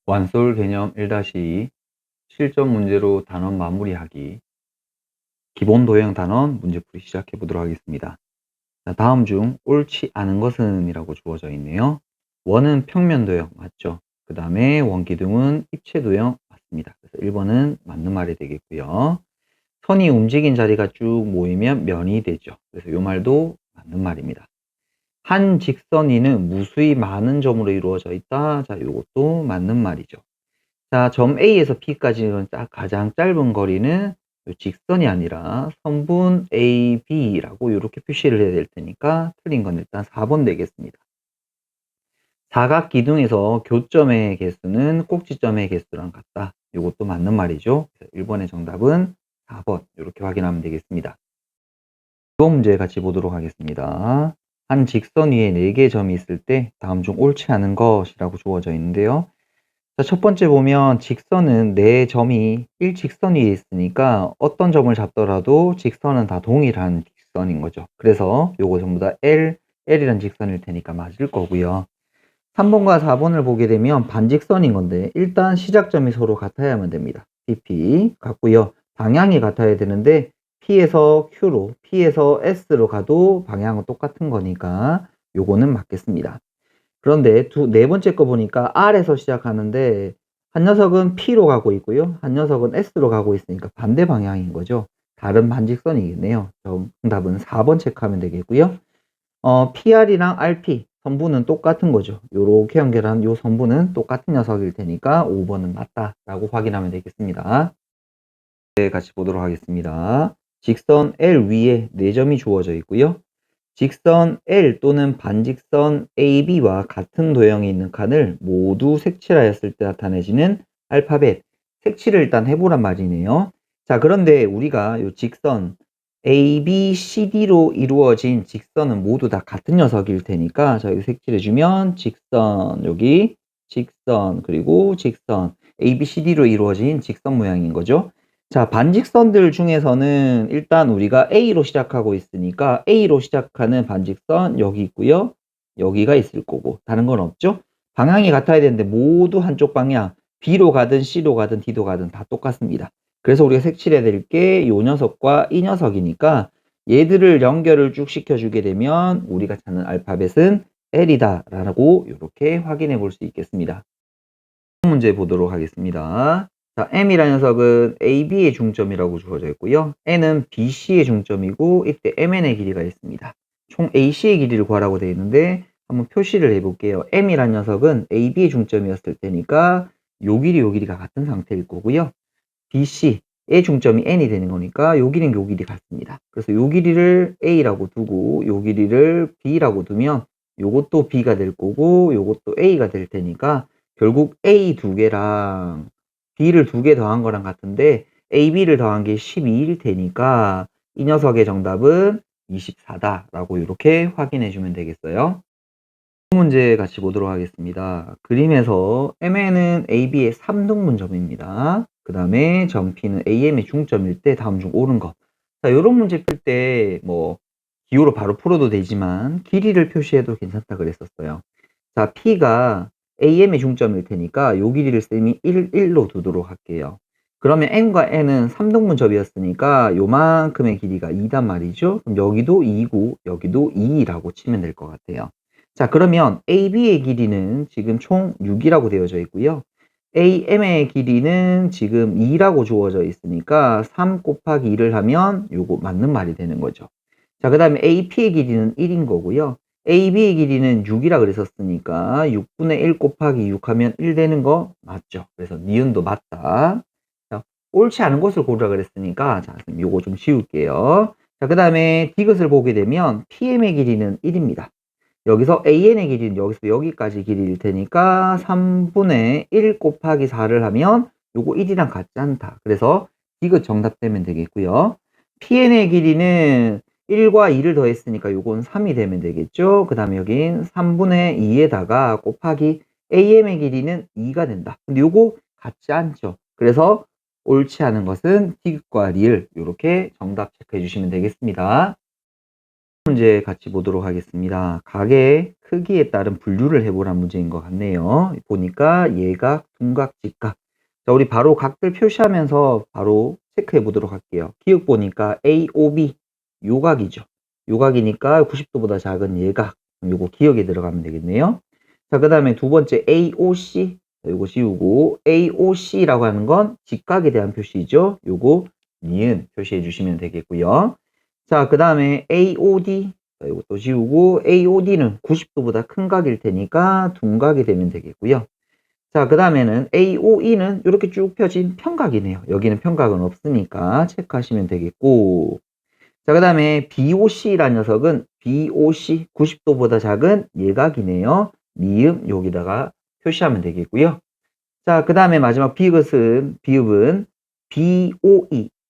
완솔 개념 1-2 실전 문제로 단원 마무리하기 기본 도형 단원 문제풀이 시작해 보도록 하겠습니다. 자, 다음 중 옳지 않은 것은 이라고 주어져 있네요. 원은 평면 도형 맞죠? 그 다음에 원기둥은 입체 도형 맞습니다. 그래서 1번은 맞는 말이 되겠고요. 선이 움직인 자리가 쭉 모이면 면이 되죠. 그래서 이 말도 맞는 말입니다. 한 직선이는 무수히 많은 점으로 이루어져 있다. 자, 이것도 맞는 말이죠. 자, 점 A에서 B까지는 가장 짧은 거리는 요 직선이 아니라 선분 AB라고 이렇게 표시를 해야 될 테니까 틀린 건 일단 4번 되겠습니다. 사각 기둥에서 교점의 개수는 꼭지점의 개수랑 같다. 이것도 맞는 말이죠. 1번의 정답은 4번 이렇게 확인하면 되겠습니다. 이번 문제 같이 보도록 하겠습니다. 한 직선 위에 4개의 점이 있을 때 다음 중 옳지 않은 것이라고 주어져 있는데요. 자, 첫 번째 보면 직선은 4점이 일직선 위에 있으니까 어떤 점을 잡더라도 직선은 다 동일한 직선인 거죠. 그래서 요거 전부 다 L이란 직선일 테니까 맞을 거고요. 3번과 4번을 보게 되면 반직선인 건데 일단 시작점이 서로 같아야만 됩니다. PP 같고요. 방향이 같아야 되는데 P에서 Q로, P에서 S로 가도 방향은 똑같은 거니까 요거는 맞겠습니다. 그런데 네 번째 거 보니까 R에서 시작하는데 한 녀석은 P로 가고 있고요. 한 녀석은 S로 가고 있으니까 반대 방향인 거죠. 다른 반직선이겠네요. 정답은 4번 체크하면 되겠고요. PR이랑 RP 선부는 똑같은 거죠. 요렇게 연결한 요 선부는 똑같은 녀석일 테니까 5번은 맞다라고 확인하면 되겠습니다. 네, 같이 보도록 하겠습니다. 직선 L 위에 4점이 주어져 있고요. 직선 L 또는 반직선 AB와 같은 도형이 있는 칸을 모두 색칠하였을 때 나타내지는 알파벳. 색칠을 일단 해보란 말이네요. 자, 그런데 우리가 이 직선 ABCD로 이루어진 직선은 모두 다 같은 녀석일 테니까 자, 여기 색칠해주면 직선, 여기 직선, 그리고 직선 ABCD로 이루어진 직선 모양인 거죠. 자, 반직선들 중에서는 일단 우리가 A로 시작하고 있으니까 A로 시작하는 반직선 여기 있고요. 여기가 있을 거고 다른 건 없죠? 방향이 같아야 되는데 모두 한쪽 방향 B로 가든 C로 가든 D로 가든 다 똑같습니다. 그래서 우리가 색칠해야 될 게 요 녀석과 이 녀석이니까 얘들을 연결을 쭉 시켜주게 되면 우리가 찾는 알파벳은 L이다 라고 이렇게 확인해 볼 수 있겠습니다. 문제 보도록 하겠습니다. 자, M이라는 녀석은 AB의 중점이라고 주어져 있고요. N은 BC의 중점이고 이때 MN의 길이가 있습니다. 총 AC의 길이를 구하라고 되어 있는데 한번 표시를 해볼게요. M이라는 녀석은 AB의 중점이었을 테니까 요 길이가 같은 상태일 거고요. BC의 중점이 N이 되는 거니까 요 길이는 요 길이 같습니다. 그래서 요 길이를 A라고 두고 요 길이를 B라고 두면 요것도 B가 될 거고 요것도 A가 될 테니까 결국 A 2개랑 B를 2개 더한 거랑 같은데 AB를 더한 게 12일 테니까 이 녀석의 정답은 24다 라고 이렇게 확인해 주면 되겠어요. 문제 같이 보도록 하겠습니다. 그림에서 MN은 AB의 3등분점입니다. 그 다음에 점 P는 AM의 중점일 때 다음 중 옳은 것. 자, 요런 문제 풀 때 뭐 기호로 바로 풀어도 되지만 길이를 표시해도 괜찮다 그랬었어요. 자, P가 AM의 중점일 테니까 요 길이를 쌤이 1로 두도록 할게요. 그러면 M과 N은 3등분점이었으니까 요만큼의 길이가 2단 말이죠. 그럼 여기도 2고 여기도 2라고 치면 될 것 같아요. 자, 그러면 AB의 길이는 지금 총 6이라고 되어져 있고요. AM의 길이는 지금 2라고 주어져 있으니까 3 곱하기 2를 하면 요거 맞는 말이 되는 거죠. 자, 그 다음에 AP의 길이는 1인 거고요. AB의 길이는 6이라 그랬었으니까 6분의 1 곱하기 6 하면 1 되는 거 맞죠? 그래서 니은도 맞다. 자, 옳지 않은 것을 고르라 그랬으니까 자, 요거 좀 지울게요. 자, 그 다음에 디귿을 보게 되면 PM의 길이는 1입니다. 여기서 AN의 길이는 여기서 여기까지 길이일 테니까 3분의 1 곱하기 4를 하면 요거 1이랑 같지 않다. 그래서 디귿 정답 되면 되겠고요. PN의 길이는 1과 2를 더했으니까 요건 3이 되면 되겠죠. 그 다음에 여긴 3분의 2에다가 곱하기 AM의 길이는 2가 된다. 근데 요거 같지 않죠. 그래서 옳지 않은 것은 디귿과 리을 요렇게 정답 체크해 주시면 되겠습니다. 문제 같이 보도록 하겠습니다. 각의 크기에 따른 분류를 해보란 문제인 것 같네요. 보니까 예각, 둔각, 직각. 자, 우리 바로 각들 표시하면서 바로 체크해 보도록 할게요. 기억 보니까 AOB, 요각이죠. 요각이니까 90도보다 작은 예각. 요거 기억에 들어가면 되겠네요. 자, 그 다음에 두 번째 AOC. 요거 씌우고 AOC라고 하는 건 직각에 대한 표시죠. 요거 니은 표시해 주시면 되겠고요. 자, 그 다음에 AOD. 자, 이것도 지우고 AOD는 90도보다 큰 각일 테니까 둔각이 되면 되겠고요. 자, 그 다음에는 AOE는 이렇게 쭉 펴진 평각이네요. 여기는 평각은 없으니까 체크하시면 되겠고. 자, 그 다음에 BOC라는 녀석은 BOC 90도보다 작은 예각이네요. 미음 여기다가 표시하면 되겠고요. 자, 그 다음에 마지막 비읍은 BOE.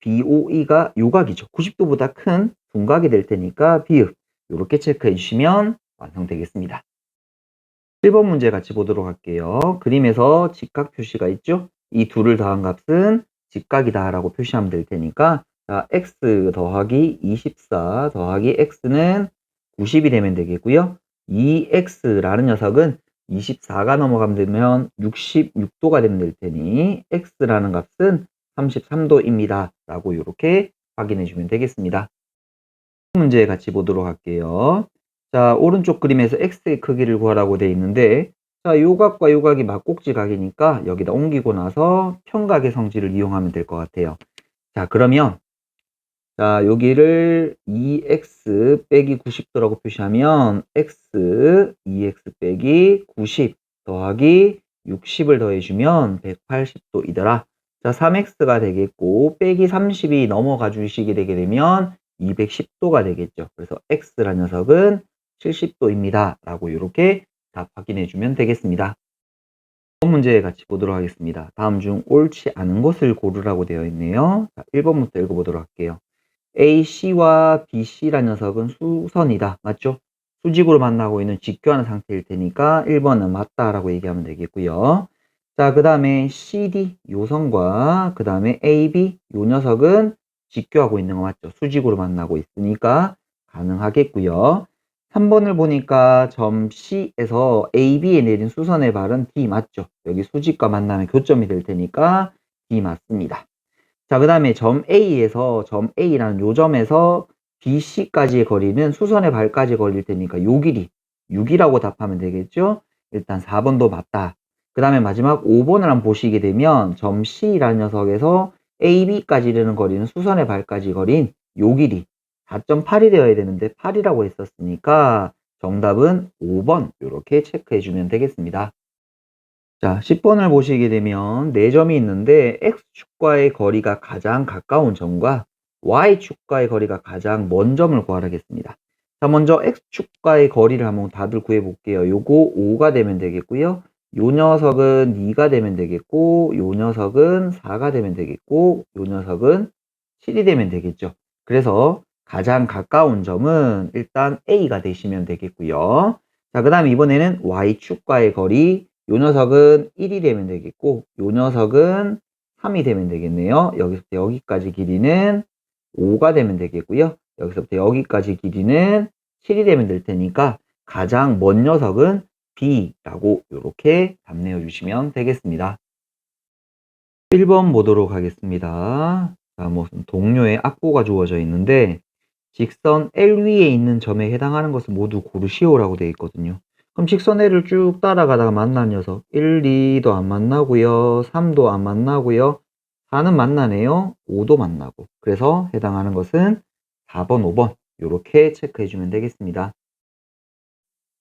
BOE가 요각이죠. 90도보다 큰 둔각이 될 테니까 비읍. 이렇게 체크해 주시면 완성되겠습니다. 1번 문제 같이 보도록 할게요. 그림에서 직각 표시가 있죠? 이 둘을 더한 값은 직각이다 라고 표시하면 될 테니까 자, x 더하기 24 더하기 x는 90이 되면 되겠고요. 이 x라는 녀석은 24가 넘어가면 되면 66도가 되면 될 테니 x라는 값은 33도입니다. 라고 이렇게 확인해 주면 되겠습니다. 문제 같이 보도록 할게요. 자, 오른쪽 그림에서 x의 크기를 구하라고 되어 있는데 자, 요각과 요각이 막꼭지 각이니까 여기다 옮기고 나서 평각의 성질을 이용하면 될 것 같아요. 자, 그러면 자, 여기를 2x 빼기 90도라고 표시하면 x 2x 빼기 90 더하기 60을 더해주면 180도이더라. 자, 3x가 되겠고 빼기 30이 넘어가 주시게 되게 되면 210도가 되겠죠. 그래서 x라는 녀석은 70도입니다. 라고 이렇게 답 확인해 주면 되겠습니다. 이번 문제 같이 보도록 하겠습니다. 다음 중 옳지 않은 것을 고르라고 되어 있네요. 자, 1번부터 읽어보도록 할게요. AC와 BC라는 녀석은 수선이다. 맞죠? 수직으로 만나고 있는 직교하는 상태일 테니까 1번은 맞다라고 얘기하면 되겠고요. 자, 그 다음에 CD 요선과 그 다음에 AB 요 녀석은 직교하고 있는 거 맞죠? 수직으로 만나고 있으니까 가능하겠고요. 3번을 보니까 점 C에서 AB에 내린 수선의 발은 D 맞죠? 여기 수직과 만나면 교점이 될 테니까 D 맞습니다. 자, 그 다음에 점 A에서 점 A라는 요 점에서 BC까지의 거리는 수선의 발까지 걸릴 테니까 요 길이 6이라고 답하면 되겠죠? 일단 4번도 맞다. 그 다음에 마지막 5번을 한번 보시게 되면 점 C라는 녀석에서 AB까지 이르는 거리는 수선의 발까지 거린 요 길이 4.8이 되어야 되는데 8이라고 했었으니까 정답은 5번 이렇게 체크해 주면 되겠습니다. 자, 10번을 보시게 되면 4점이 있는데 X축과의 거리가 가장 가까운 점과 Y축과의 거리가 가장 먼 점을 구하라겠습니다. 자, 먼저 X축과의 거리를 한번 다들 구해 볼게요. 요거 5가 되면 되겠고요. 요 녀석은 2가 되면 되겠고, 요 녀석은 4가 되면 되겠고, 요 녀석은 7이 되면 되겠죠. 그래서 가장 가까운 점은 일단 A가 되시면 되겠고요. 자, 그 다음에 이번에는 Y축과의 거리, 요 녀석은 1이 되면 되겠고 요 녀석은 3이 되면 되겠네요. 여기서부터 여기까지 길이는 5가 되면 되겠고요. 여기서부터 여기까지 길이는 7이 되면 될 테니까 가장 먼 녀석은 B라고 이렇게 답 내어 주시면 되겠습니다. 1번 보도록 하겠습니다. 자, 무슨 동료의 악보가 주어져 있는데 직선 L 위에 있는 점에 해당하는 것을 모두 고르시오라고 되어 있거든요. 그럼 직선 L을 쭉 따라가다가 만난 녀석 1, 2도 안 만나고요. 3도 안 만나고요. 4는 만나네요. 5도 만나고. 그래서 해당하는 것은 4번, 5번 이렇게 체크해 주면 되겠습니다.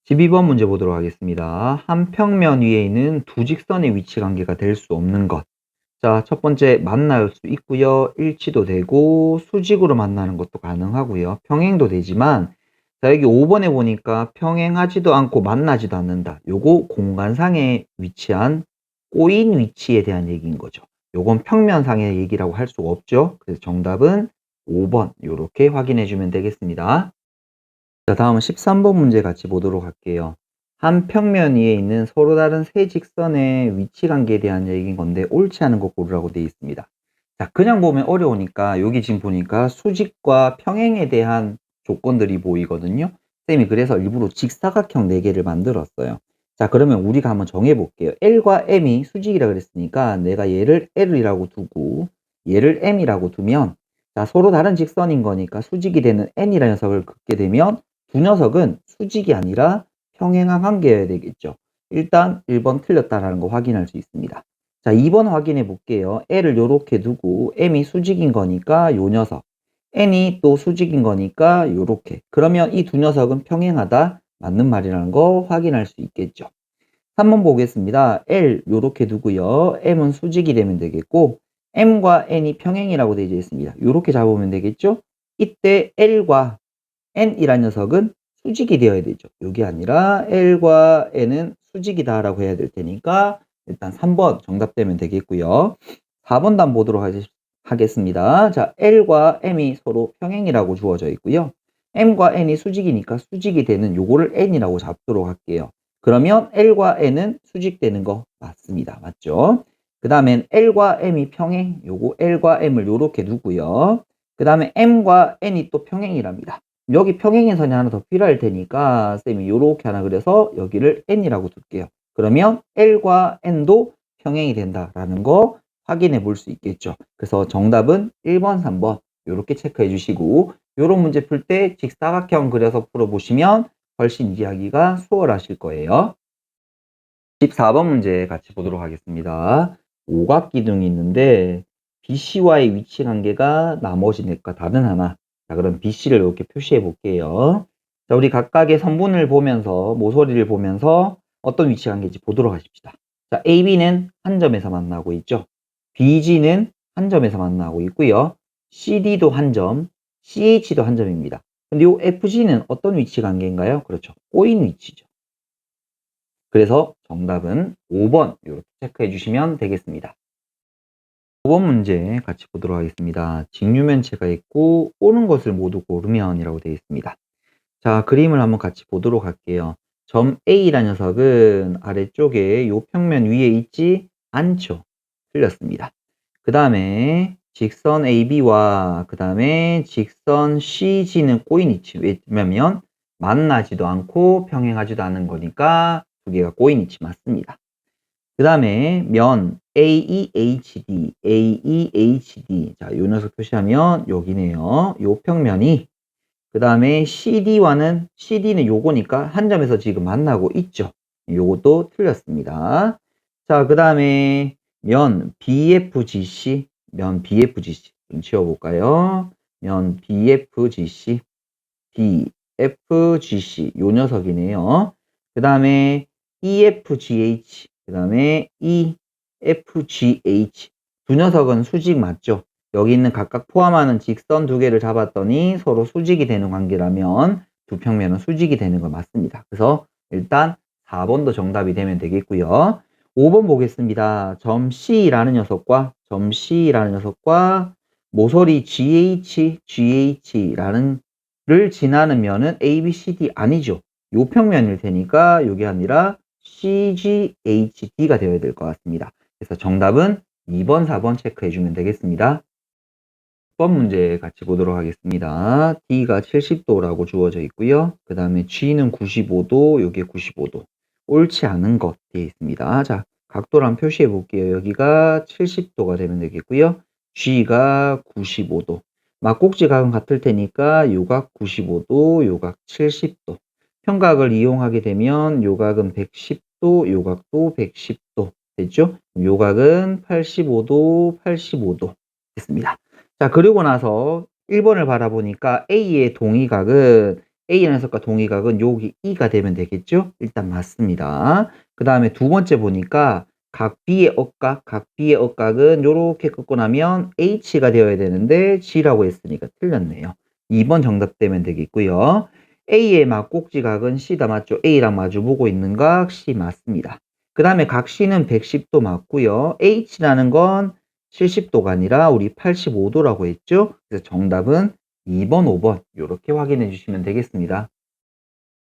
12번 문제 보도록 하겠습니다. 한 평면 위에 있는 두 직선의 위치 관계가 될 수 없는 것. 자, 첫 번째 만날 수 있고요. 일치도 되고 수직으로 만나는 것도 가능하고요. 평행도 되지만 자, 여기 5번에 보니까 평행하지도 않고 만나지도 않는다. 요거 공간상에 위치한 꼬인 위치에 대한 얘기인 거죠. 요건 평면상의 얘기라고 할 수가 없죠. 그래서 정답은 5번 요렇게 확인해 주면 되겠습니다. 자, 다음은 13번 문제 같이 보도록 할게요. 한 평면 위에 있는 서로 다른 세 직선의 위치 관계에 대한 얘기인 건데 옳지 않은 거 고르라고 되어 있습니다. 자, 그냥 보면 어려우니까 여기 지금 보니까 수직과 평행에 대한 조건들이 보이거든요. 쌤이 그래서 일부러 직사각형 4개를 만들었어요. 자, 그러면 우리가 한번 정해 볼게요. L과 M이 수직이라 그랬으니까 내가 얘를 L이라고 두고 얘를 M이라고 두면, 자, 서로 다른 직선인 거니까 수직이 되는 N이라는 녀석을 긋게 되면 두 녀석은 수직이 아니라 평행한 관계여야 되겠죠. 일단 1번 틀렸다라는 거 확인할 수 있습니다. 자, 2번 확인해 볼게요. L을 요렇게 두고 M이 수직인 거니까 요 녀석, N이 또 수직인 거니까 요렇게. 그러면 이 두 녀석은 평행하다, 맞는 말이라는 거 확인할 수 있겠죠. 3번 보겠습니다. L 요렇게 두고요. M은 수직이 되면 되겠고 M과 N이 평행이라고 되어 있습니다. 요렇게 잡으면 되겠죠. 이때 L과 N이라는 녀석은 수직이 되어야 되죠. 요게 아니라 L과 N은 수직이다라고 해야 될 테니까 일단 3번 정답되면 되겠고요. 4번 단 보도록 하겠습니다. 자, L과 M이 서로 평행이라고 주어져 있고요. M과 N이 수직이니까 수직이 되는 요거를 N이라고 잡도록 할게요. 그러면 L과 N은 수직되는 거 맞습니다. 맞죠? 그 다음엔 L과 M이 평행, 요거 L과 M을 요렇게 두고요. 그 다음에 M과 N이 또 평행이랍니다. 여기 평행선이 하나 더 필요할 테니까 쌤이 요렇게 하나 그려서 여기를 N이라고 둘게요. 그러면 L과 N도 평행이 된다라는 거 확인해 볼 수 있겠죠. 그래서 정답은 1번, 3번 요렇게 체크해 주시고, 요런 문제 풀 때 직사각형 그려서 풀어보시면 훨씬 이해하기가 수월하실 거예요. 14번 문제 같이 보도록 하겠습니다. 오각기둥이 있는데 BC와의 위치 관계가 나머지 넷과 다른 하나. 자, 그럼 BC를 이렇게 표시해 볼게요. 자, 우리 각각의 선분을 보면서, 모서리를 보면서 어떤 위치 관계인지 보도록 하십시다. 자, AB는 한 점에서 만나고 있죠. BG는 한 점에서 만나고 있고요. CD도 한 점, CH도 한 점입니다. 근데 이 FG는 어떤 위치 관계인가요? 그렇죠. 꼬인 위치죠. 그래서 정답은 5번 이렇게 체크해 주시면 되겠습니다. 5번 문제 같이 보도록 하겠습니다. 직류면체가 있고 오는 것을 모두 고르면 이라고 되어 있습니다. 자, 그림을 한번 같이 보도록 할게요. 점 A라는 녀석은 아래쪽에 요 평면 위에 있지 않죠. 틀렸습니다. 그 다음에 직선 AB와 그 다음에 직선 CG는 꼬인 위치. 왜냐면 만나지도 않고 평행하지도 않은 거니까 두 개가 꼬인 위치 맞습니다. 그 다음에 면 AEHD, AEHD. 자, 요 녀석 표시하면 여기네요. 요 평면이 그 다음에 CD는 요거니까 한 점에서 지금 만나고 있죠. 요것도 틀렸습니다. 자, 그 다음에 면 BFGC, 면 BFGC 좀 지워볼까요? 면 BFGC, BFGC 요 녀석이네요. 그 다음에 EFGH, 그 다음에 EFGH 두 녀석은 수직 맞죠? 여기 있는 각각 포함하는 직선 두 개를 잡았더니 서로 수직이 되는 관계라면 두 평면은 수직이 되는 거 맞습니다. 그래서 일단 4번도 정답이 되면 되겠고요. 5번 보겠습니다. 점 C라는 녀석과 모서리 GH라는 를 지나는 면은 ABCD 아니죠. 요 평면일 테니까 요게 아니라 CGHD가 되어야 될 것 같습니다. 그래서 정답은 2번, 4번 체크해 주면 되겠습니다. 6번 문제 같이 보도록 하겠습니다. D가 70도라고 주어져 있고요. 그 다음에 G는 95도, 요게 95도. 옳지 않은 것 되어 있습니다. 자, 각도를 한번 표시해 볼게요. 여기가 70도가 되면 되겠고요. G가 95도. 막꼭지 각은 같을 테니까 요각 95도, 요각 70도. 평각을 이용하게 되면 요각은 110도, 요각도 110도. 됐죠? 요각은 85도, 85도. 됐습니다. 자, 그리고 나서 1번을 바라보니까 A의 동의각은, A라는 녀석과 동의각은 여기 E가 되면 되겠죠? 일단 맞습니다. 그 다음에 두 번째 보니까 각 B의 억각은 요렇게 긋고 나면 H가 되어야 되는데 G라고 했으니까 틀렸네요. 2번 정답 되면 되겠고요. A의 막꼭지각은 C다 맞죠? A랑 마주보고 있는 각 C 맞습니다. 그 다음에 각 C는 110도 맞고요. H라는 건 70도가 아니라 우리 85도라고 했죠? 그래서 정답은 2번, 5번 이렇게 확인해 주시면 되겠습니다.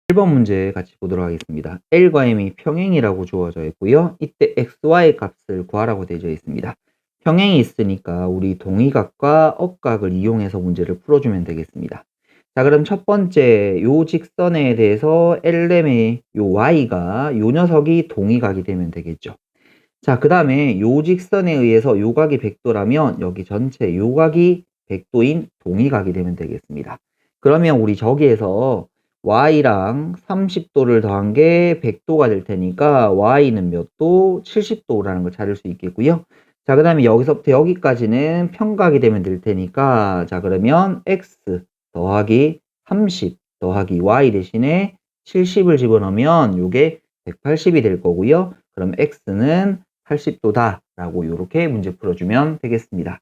1번 문제 같이 보도록 하겠습니다. L과 M이 평행이라고 주어져 있고요. 이때 XY 값을 구하라고 되어 있습니다. 평행이 있으니까 우리 동의각과 억각을 이용해서 문제를 풀어주면 되겠습니다. 자, 그럼 첫 번째 요 직선에 대해서 LM의 요 Y가 요 녀석이 동의각이 되면 되겠죠. 자, 그다음에 요 직선에 의해서 요 각이 100도라면 여기 전체 요 각이 100도인 동의각이 되면 되겠습니다. 그러면 우리 저기에서 y랑 30도를 더한 게 100도가 될 테니까 y는 몇 도? 70도라는 걸 찾을 수 있겠고요. 자, 그다음에 여기서부터 여기까지는 평각이 되면 될 테니까 자, 그러면 x 더하기 30 더하기 y 대신에 70을 집어넣으면 요게 180이 될 거고요. 그럼 x는 80도다 라고 이렇게 문제 풀어주면 되겠습니다.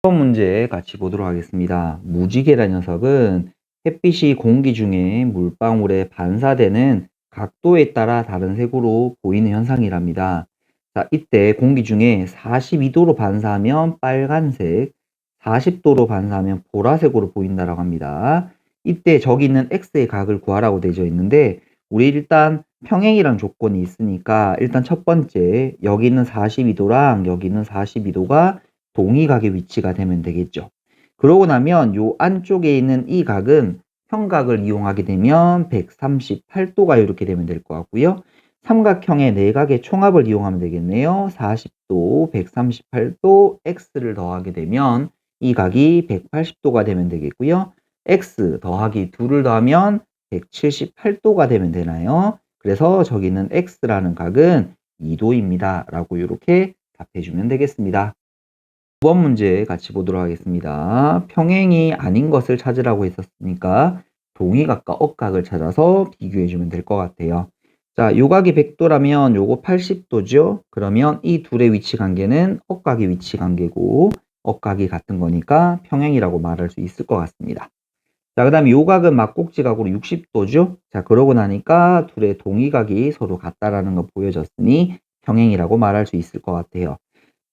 이번 문제 같이 보도록 하겠습니다. 무지개라는 녀석은 햇빛이 공기 중에 물방울에 반사되는 각도에 따라 다른 색으로 보이는 현상이랍니다. 자, 이때 공기 중에 42도로 반사하면 빨간색, 40도로 반사하면 보라색으로 보인다라고 합니다. 이때 저기 있는 x의 각을 구하라고 되어 있는데 우리 일단 평행이란 조건이 있으니까 일단 첫 번째 여기 있는 42도랑 여기 있는 42도가 동의각의 위치가 되면 되겠죠. 그러고 나면 요 안쪽에 있는 이 각은 평각을 이용하게 되면 138도가 이렇게 되면 될 것 같고요. 삼각형의 네 각의 총합을 이용하면 되겠네요. 40도, 138도, x를 더하게 되면 이 각이 180도가 되면 되겠고요. x 더하기 2를 더하면 178도가 되면 되나요? 그래서 저기는 x라는 각은 2도입니다. 라고 이렇게 답해주면 되겠습니다. 9번 문제 같이 보도록 하겠습니다. 평행이 아닌 것을 찾으라고 했었으니까 동의각과 억각을 찾아서 비교해주면 될 것 같아요. 자, 요각이 100도라면 요거 80도죠? 그러면 이 둘의 위치 관계는 억각의 위치 관계고 억각이 같은 거니까 평행이라고 말할 수 있을 것 같습니다. 자, 그 다음에 요각은 막꼭지각으로 60도죠? 자, 그러고 나니까 둘의 동의각이 서로 같다라는 거 보여졌으니 평행이라고 말할 수 있을 것 같아요.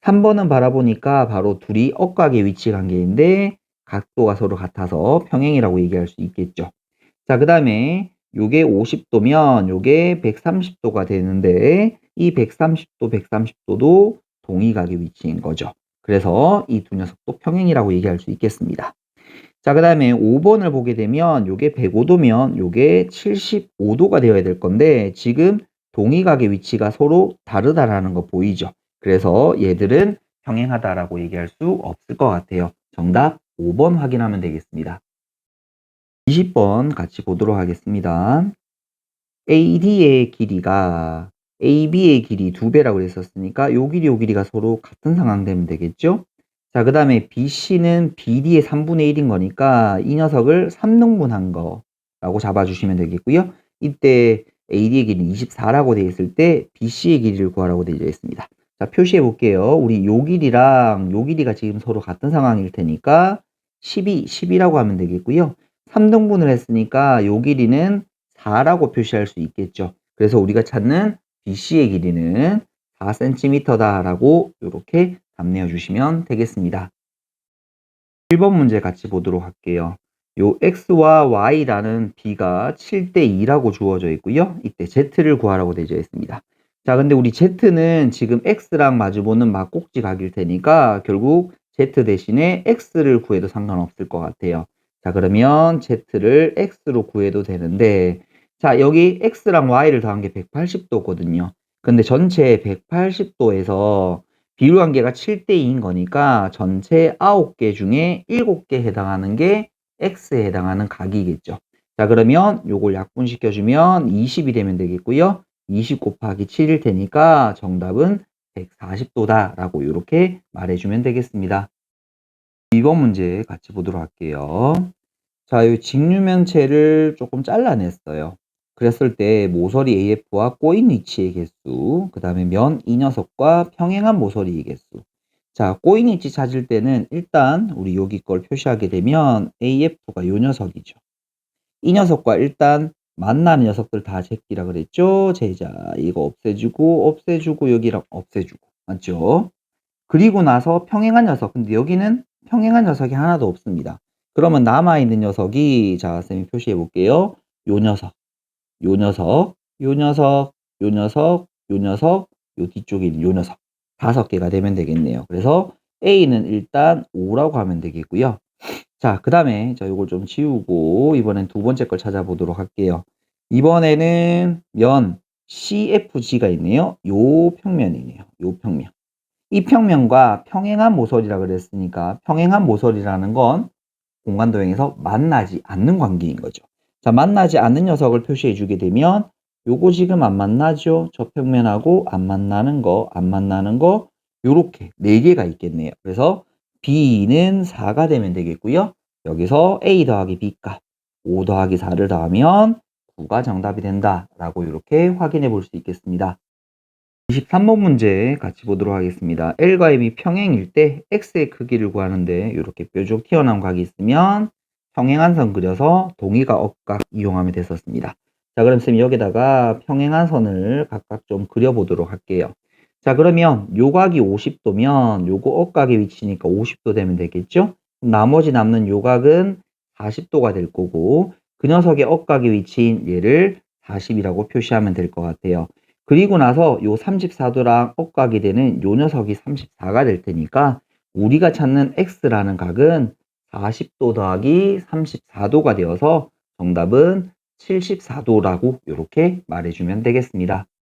3번은 바라보니까 바로 둘이 억각의 위치 관계인데 각도가 서로 같아서 평행이라고 얘기할 수 있겠죠. 자, 그 다음에 요게 50도면 요게 130도가 되는데 이 130도, 130도도 동의각의 위치인 거죠. 그래서 이 두 녀석도 평행이라고 얘기할 수 있겠습니다. 자, 그 다음에 5번을 보게 되면 요게 105도면 요게 75도가 되어야 될 건데 지금 동의각의 위치가 서로 다르다라는 거 보이죠? 그래서 얘들은 평행하다라고 얘기할 수 없을 것 같아요. 정답 5번 확인하면 되겠습니다. 20번 같이 보도록 하겠습니다. AD의 길이가 AB의 길이 2배라고 했었으니까 요 길이 요 길이가 서로 같은 상황 되면 되겠죠? 자, 그 다음에 BC는 BD의 3분의 1인 거니까 이 녀석을 3등분한 거라고 잡아주시면 되겠고요. 이때 AD의 길이는 24라고 되어 있을 때 BC의 길이를 구하라고 되어 있습니다. 자, 표시해 볼게요. 우리 요 길이랑 요 길이가 지금 서로 같은 상황일 테니까 10이라고 하면 되겠고요. 3등분을 했으니까 요 길이는 4라고 표시할 수 있겠죠. 그래서 우리가 찾는 BC의 길이는 4cm다라고 이렇게 답내어 주시면 되겠습니다. 1번 문제 같이 보도록 할게요. 요 x와 y라는 b가 7대 2라고 주어져 있고요. 이때 z를 구하라고 되어 있습니다. 자, 근데 우리 z는 지금 x랑 마주보는 막꼭지 각일 테니까 결국 z 대신에 x를 구해도 상관없을 것 같아요. 자, 그러면 z를 x로 구해도 되는데 자, 여기 x랑 y를 더한 게 180도거든요. 근데 전체 180도에서 비율관계가 7대 2인 거니까 전체 9개 중에 7개 해당하는 게 x에 해당하는 각이겠죠. 자, 그러면 요걸 약분시켜주면 20이 되면 되겠고요. 20 곱하기 7일 테니까 정답은 140도다 라고 이렇게 말해주면 되겠습니다. 2번 문제 같이 보도록 할게요. 자, 이 직류면체를 조금 잘라냈어요. 그랬을 때 모서리 AF와 꼬인 위치의 개수, 그 다음에 면 이 녀석과 평행한 모서리의 개수. 자, 꼬인 위치 찾을 때는 일단 우리 여기 걸 표시하게 되면 AF가 요 녀석이죠. 이 녀석과 일단 만나는 녀석들 다 제끼라 그랬죠? 제자, 이거 없애주고, 여기랑 없애주고. 맞죠? 그리고 나서 평행한 녀석. 근데 여기는 평행한 녀석이 하나도 없습니다. 그러면 남아있는 녀석이, 자, 쌤이 표시해 볼게요. 요 녀석, 요 녀석, 요 녀석, 요 녀석, 요 녀석, 요 뒤쪽에 있는 요 녀석. 5개가 되면 되겠네요. 그래서 A는 일단 5라고 하면 되겠고요. 자, 그 다음에 요걸 좀 지우고 이번엔 두 번째 걸 찾아보도록 할게요. 이번에는 면 CFG가 있네요. 요 평면이네요. 요 평면. 이 평면과 평행한 모서리라 그랬으니까 평행한 모서리라는 건 공간도형에서 만나지 않는 관계인 거죠. 자, 만나지 않는 녀석을 표시해 주게 되면 요거 지금 안 만나죠? 저 평면하고 안 만나는 거, 안 만나는 거 요렇게 4개가 있겠네요. 그래서 B는 4가 되면 되겠고요. 여기서 A 더하기 B 값 5 더하기 4를 더하면 9가 정답이 된다라고 이렇게 확인해 볼 수 있겠습니다. 23번 문제 같이 보도록 하겠습니다. L과 M이 평행일 때 X의 크기를 구하는데 이렇게 뾰족 튀어나온 각이 있으면 평행한 선 그려서 동의가 억각 이용하면 됐었습니다. 자, 그럼 쌤 여기다가 평행한 선을 각각 좀 그려보도록 할게요. 자, 그러면 요 각이 50도면 요거 억각의 위치니까 50도 되면 되겠죠? 나머지 남는 요 각은 40도가 될 거고 그 녀석의 억각의 위치인 얘를 40이라고 표시하면 될 것 같아요. 그리고 나서 요 34도랑 억각이 되는 요 녀석이 34가 될 테니까 우리가 찾는 x라는 각은 40도 더하기 34도가 되어서 정답은 74도라고 이렇게 말해주면 되겠습니다.